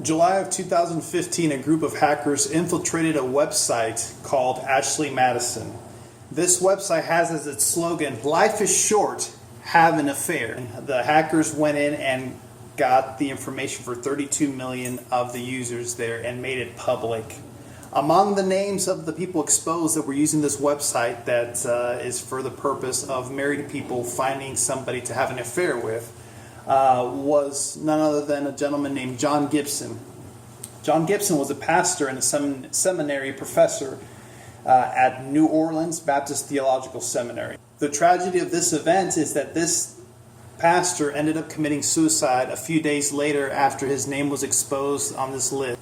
July of 2015, a group of hackers infiltrated a website called Ashley Madison. This website has as its slogan, "Life is short, have an affair." The hackers went in and got the information for 32 million of the users there and made it public. Among the names of the people exposed that were using this website that is for the purpose of married people finding somebody to have an affair with was none other than a gentleman named John Gibson. John Gibson was a pastor and a seminary professor at New Orleans Baptist Theological Seminary. The tragedy of this event is that this pastor ended up committing suicide a few days later after his name was exposed on this list.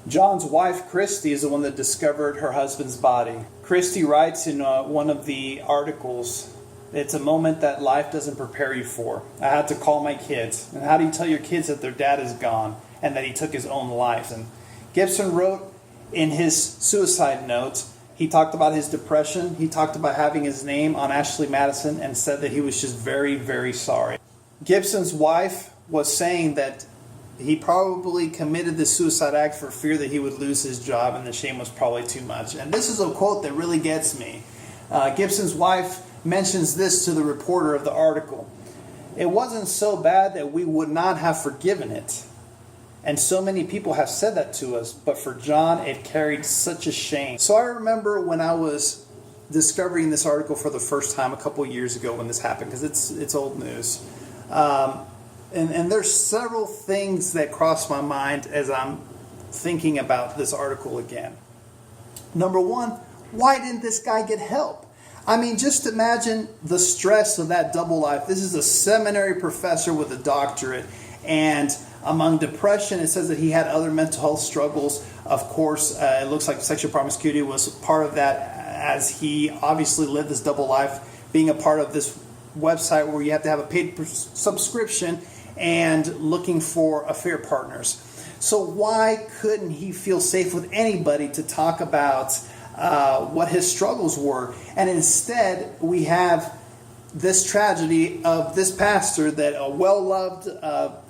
John's wife, Christy, is the one that discovered her husband's body. Christy writes in one of the articles, "It's a moment that life doesn't prepare you for. I had to call my kids. And how do you tell your kids that their dad is gone and that he took his own life?" And Gibson wrote in his suicide note, he talked about his depression. He talked about having his name on Ashley Madison and said that he was just very, very sorry. Gibson's wife was saying that he probably committed the suicide act for fear that he would lose his job and the shame was probably too much. And this is a quote that really gets me. Gibson's wife mentions this to the reporter of the article. "It wasn't so bad that we would not have forgiven it. And so many people have said that to us, but for John, it carried such a shame." So I remember when I was discovering this article for the first time a couple of years ago when this happened, because it's old news. And there's several things that cross my mind as I'm thinking about this article again. Number one, why didn't this guy get help? I mean, just imagine the stress of that double life. This is a seminary professor with a doctorate, and among depression, it says that he had other mental health struggles. Of course, it looks like sexual promiscuity was part of that, as he obviously lived this double life, being a part of this website where you have to have a paid subscription and looking for affair partners. So why couldn't he feel safe with anybody to talk about what his struggles were? And instead, we have this tragedy of this pastor, that a well-loved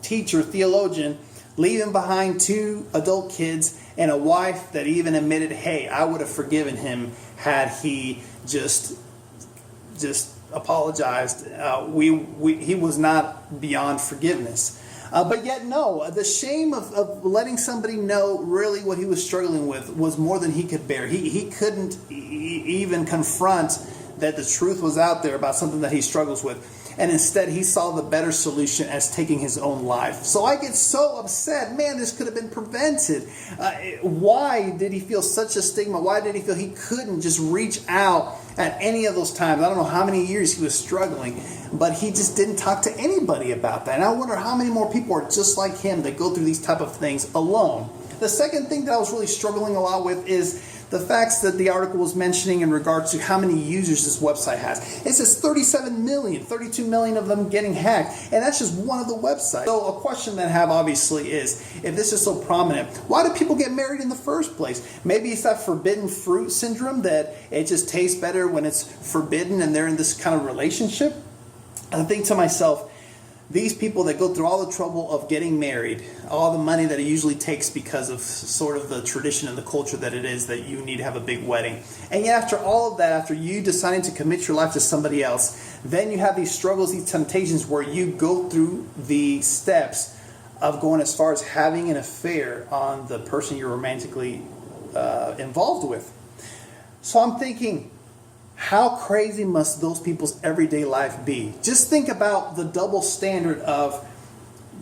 teacher, theologian, leaving behind 2 adult kids and a wife that even admitted, "Hey, I would have forgiven him had he just apologized." He was not beyond forgiveness. But yet, no, the shame of letting somebody know really what he was struggling with was more than he could bear. He couldn't even confront that the truth was out there about something that he struggles with. And instead, he saw the better solution as taking his own life. So I get so upset. Man, this could have been prevented. Why did he feel such a stigma? Why did he feel he couldn't just reach out at any of those times? I don't know how many years he was struggling, but he just didn't talk to anybody about that. And I wonder how many more people are just like him that go through these type of things alone. The second thing that I was really struggling a lot with is the facts that the article was mentioning in regards to how many users this website has. It says 37 million, 32 million of them getting hacked, and that's just one of the websites. So a question that I have obviously is, if this is so prominent, why do people get married in the first place? Maybe it's that forbidden fruit syndrome, that it just tastes better when it's forbidden and they're in this kind of relationship. I think to myself, these people that go through all the trouble of getting married, all the money that it usually takes because of sort of the tradition and the culture that it is that you need to have a big wedding. And yet after all of that, after you deciding to commit your life to somebody else, then you have these struggles, these temptations where you go through the steps of going as far as having an affair on the person you're romantically involved with. So I'm thinking, how crazy must those people's everyday life be? Just think about the double standard of,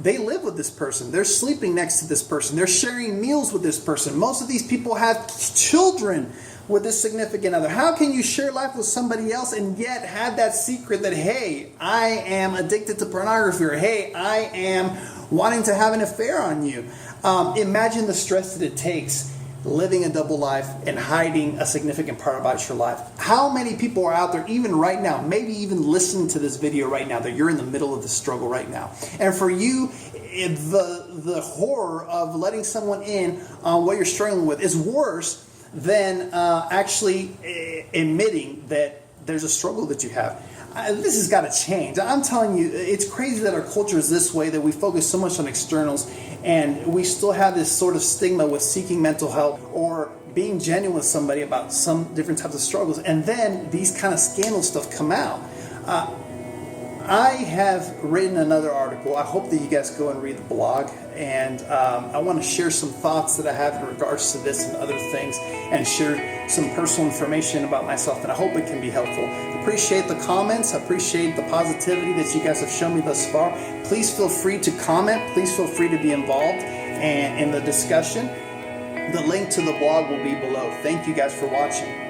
they live with this person, they're sleeping next to this person, they're sharing meals with this person. Most of these people have children with this significant other. How can you share life with somebody else and yet have that secret that, hey, I am addicted to pornography, or hey, I am wanting to have an affair on you? Imagine the stress that it takes living a double life and hiding a significant part about your life. How many people are out there, even right now, maybe even listening to this video right now, that you're in the middle of the struggle right now? And for you, the horror of letting someone in on what you're struggling with is worse than actually admitting that there's a struggle that you have. This has got to change. I'm telling you, it's crazy that our culture is this way, that we focus so much on externals And we still have this sort of stigma with seeking mental health or being genuine with somebody about some different types of struggles. And then these kind of scandal stuff come out. I have written another article. I hope that you guys go and read the blog. And I want to share some thoughts that I have in regards to this and other things, and share some personal information about myself, and I hope it can be helpful. Appreciate the comments. I appreciate the positivity that you guys have shown me thus far. Please feel free to comment. Please feel free to be involved and in the discussion. The link to the blog will be below. Thank you guys for watching.